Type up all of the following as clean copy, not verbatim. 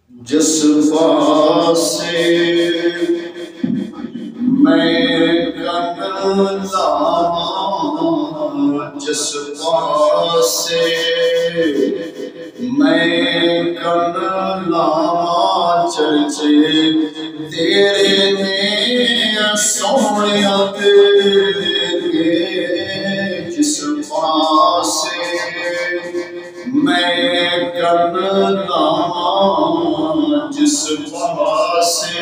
جس پاسے میں کن لاواں، جس پاسے میں کن لاواں، چرچے تیرے نے سونیا تیرے، جس پاسے میں کن لاواں، جس پاسے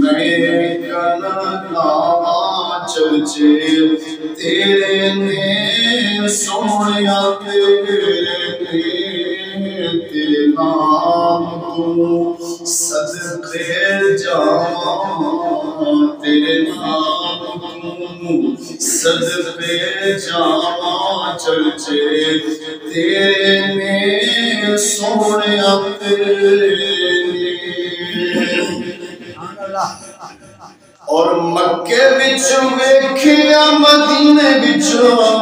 میں کن لاواں، چرچے تیرے نے سونیا تیرے، تیرے نام کو صدقے جاواں، تیرے نام کو صدقے جاواں، چرچے تیرے نے سونیا تیرے۔ اور مکے وچ ویکھیا، مدینے وچ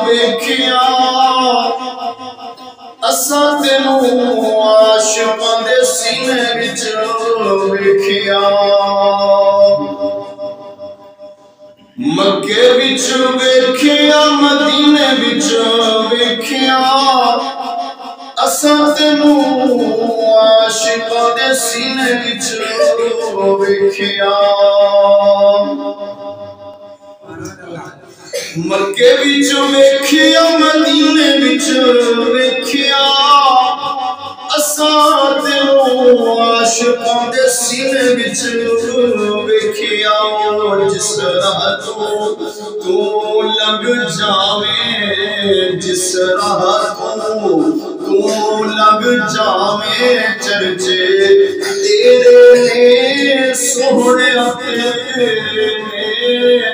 ویکھیا، اساں تینوں عاشقاں دے سینے وچ ویکھیا، مکے وچ ویکھیا، مدینے وچ ویکھیا، اساں تینوں عاشقاں دے سینے وچ ویکھیا، مکے وچ ویکھیا، مدینے وچ ویکھیا، اساں تینوں عاشقاں دے سینے وچ ویکھیا، جس راہ تو لگ جاویں، جس راہ تو لگ جاویں، چرچے تیرے نے سونیا تیرے،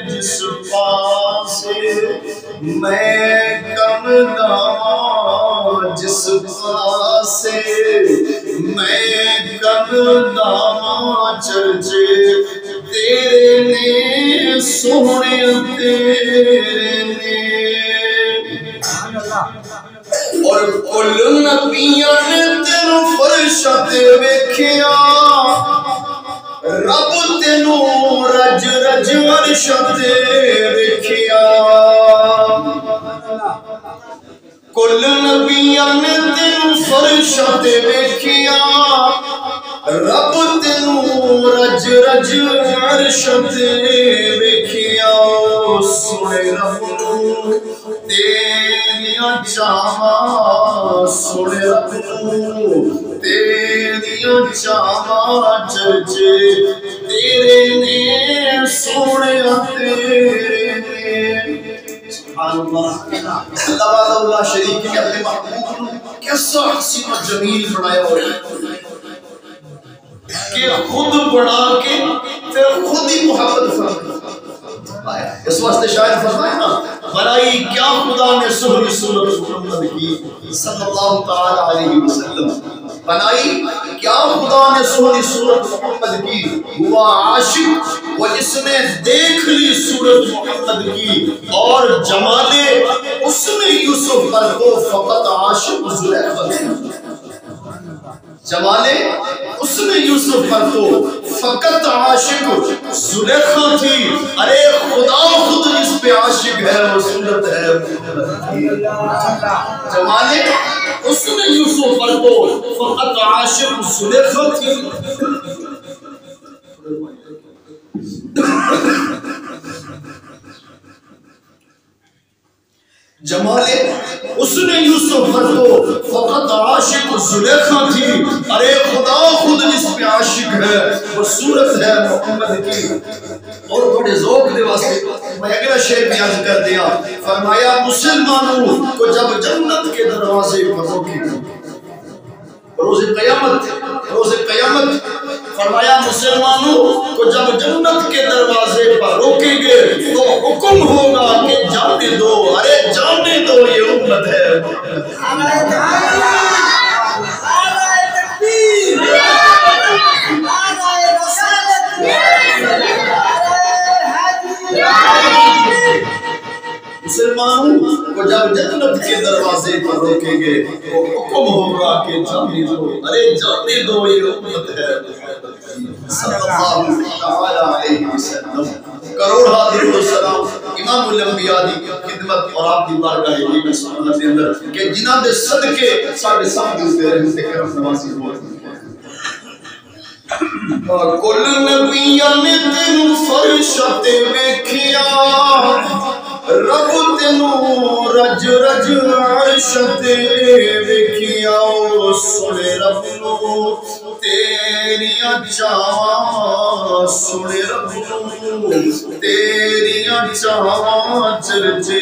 جس پاسے میں کن لاواں، جس پاسے میں کن لاواں، چرچے تیرے نے سونیا تیرے نے۔ اور کل نبیاں نے تینوں فرشاں تے ویکھیا، رب تینوں رج رج عرشاں تے ویکھیا، کل نبیاں نے تینوں فرشاں تے ویکھیا، رب تینوں رج رج عرشاں تے ویکھیا، سونے رب تیریاں چاواں، سونے رب تیریاں چاواں، چرچے تیرے نے سونیا تیرے نے۔ سبحان اللہ، اللہ اللہ شریک نے اپنے محبوب کو کیسا حسین و جمیل بنایا ہوا ہے کہ خود بنا کے پھر خود ہی محبت فرمایا۔ اس واسطے شاید فرمائے نا، بنائی کیا خدا نے سہری صورت محمد کی صلی اللہ تعالی علیہ وسلم، بنائی کیا خدا نے سہری صورت محمد کی، ہوا عاشق وہ جس نے دیکھ لی صورت محمد کی، اور جمالے اس نے یوسف پر کو فقط عاشق زلیخا تھی، جمالے اس نے یوسف پر تو فقط عاشق زلیخا تھی، ارے خدا خود اس پہ عاشق ہے، وہ صورت ہے جمالے اس نے یوسف پر تو فقط عاشق زلیخا تھی، جمالے اس نے یوسف پر تو فقط عاشق زلیخا تھی، ارے خدا خود اس پہ عاشق ہے، وہ صورت ہے محمد کی۔ اور بڑے ذوق دے واسطے میں اگلا شعر بیان کر دیا، فرمایا مسلمانوں کو جب جنت کے دروازے پر روکے گا، روز قیامت فرمایا مسلمانوں کو جب جنت کے دروازے پر روکیں گے تو حکم ہوگا کہ جانے دو، ارے جانے دو یہ امت ہے۔ مسلمانوں کو جب جنت کے دروازے پر روکیں گے تو حکم حکم ہوگا کہ جانے دو، ارے جانے دو، یہ امت ہے صلی اللہ علیہ وسلم۔ کروڑا درود و سلام امام الانبیاء دی خدمت اور آپ دی بارگاہ میں سبحان دے اندر کہ جنہاں دے صدقے ساڈے سامنے دے رحمت کرم نوازی ہو۔ کل نبیاں نے تینوں فرش تے ویکھیا، رب تینوں رج رج عرش تے ویکھیا، سنے رب نو تیریاں چاواں، سنے رب نو تیریاں چاواں، چرچے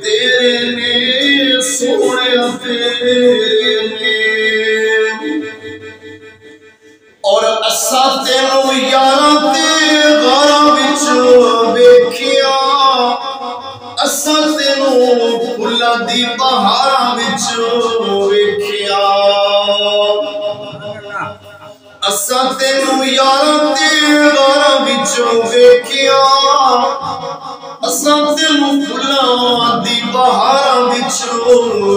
تیرے نے سونے تیرے نے، اور اساں تینوں یاراں تے غاراں وچ ویکھیا، اساں تینوں پھلاں دی بہاراں وچ ویکھیا، اساں تینوں یاراں تے غاراں وچ ویکھیا، اساں تینوں پھلاں دی بہاراں وچ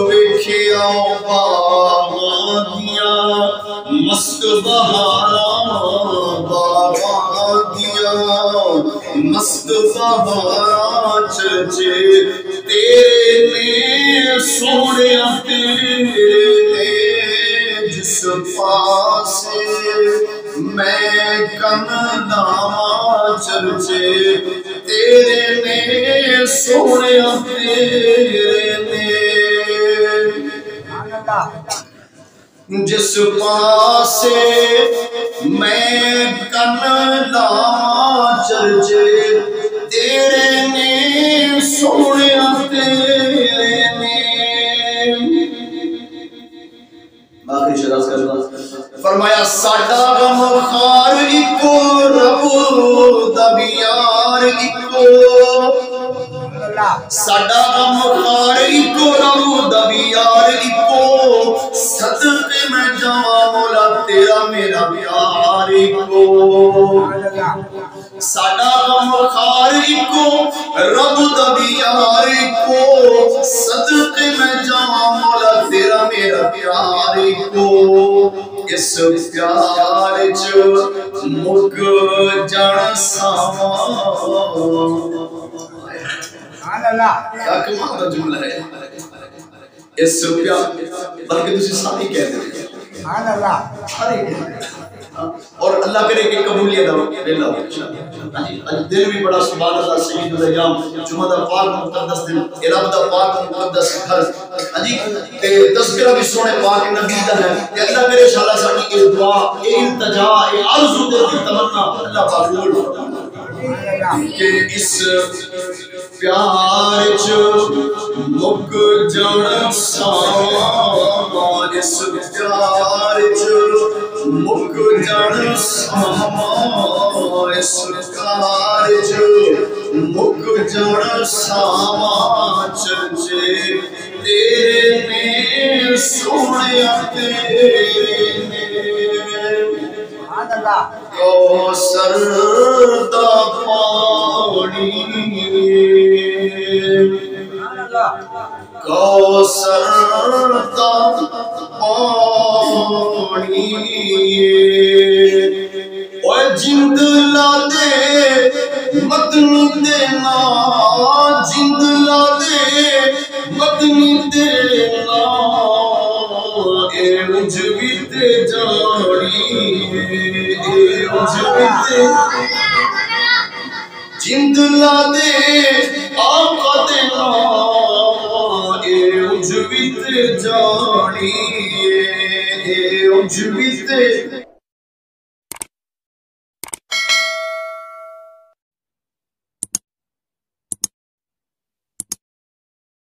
ویکھیا، باغاں دیاں مست بہاراں، باغاں دیاں مست بہاراں، چرچے تیرے نے سونیا تیرے نے، جس پاسے میں کن لاواں، چرچے تیرے نے سونیا تیرے نے، جس پاسے میں کن لاواں، چرچے تیرے نے سونیا تیرے نے۔ آخری شراز کرنا فرمایا ساڈا غم خار اکو، رب دا بیار اکو، ساڈا غم خار اکو، رب دا بیار اکو، صدقے میں جاواں مولا تیرا میرا پیار اکو، ساڈا غم خار اکو، رب دا بیار اکو، صدقے میں جاواں مولا تیرا میرا پیار اکو، اس پیار چ مک جان ساواں، کیا کمال دا جملہ ہے، اس پیار بلکہ تسی ساری کہہ دے سارے کہہ دے، اور اللہ کرے کہ قبولیت دا ویلا ہو انشاءاللہ۔ دل بھی بڑا سبحان اللہ سید الايام، جمعہ دا پاک مقدس دن، رب دا پاک مقدس گھر، تے تذکرہ بھی سونے پاک نبی دا ہے، کہ اللہ کرے انشاءاللہ ساری یہ دعا، یہ التجا، یہ عرض دل کی تمنا اللہ قبول کہ اس پیار چ مک جان ساواں، اس پیار چ مک جان ساواں، اس پیار چ مک جان ساواں، چرچے تیرے نے سونیا تیرے نے، کوثر دا پانی، کوثر دا پانی، اوے جند لا دے مدنی دے نا، جند لا دے مدنی دے نا، اے مجھوی تے جانی، اے مجھوی تے جند لا دے آقا دے نا، اے مجھوی تے جانی، اے مجھوی تے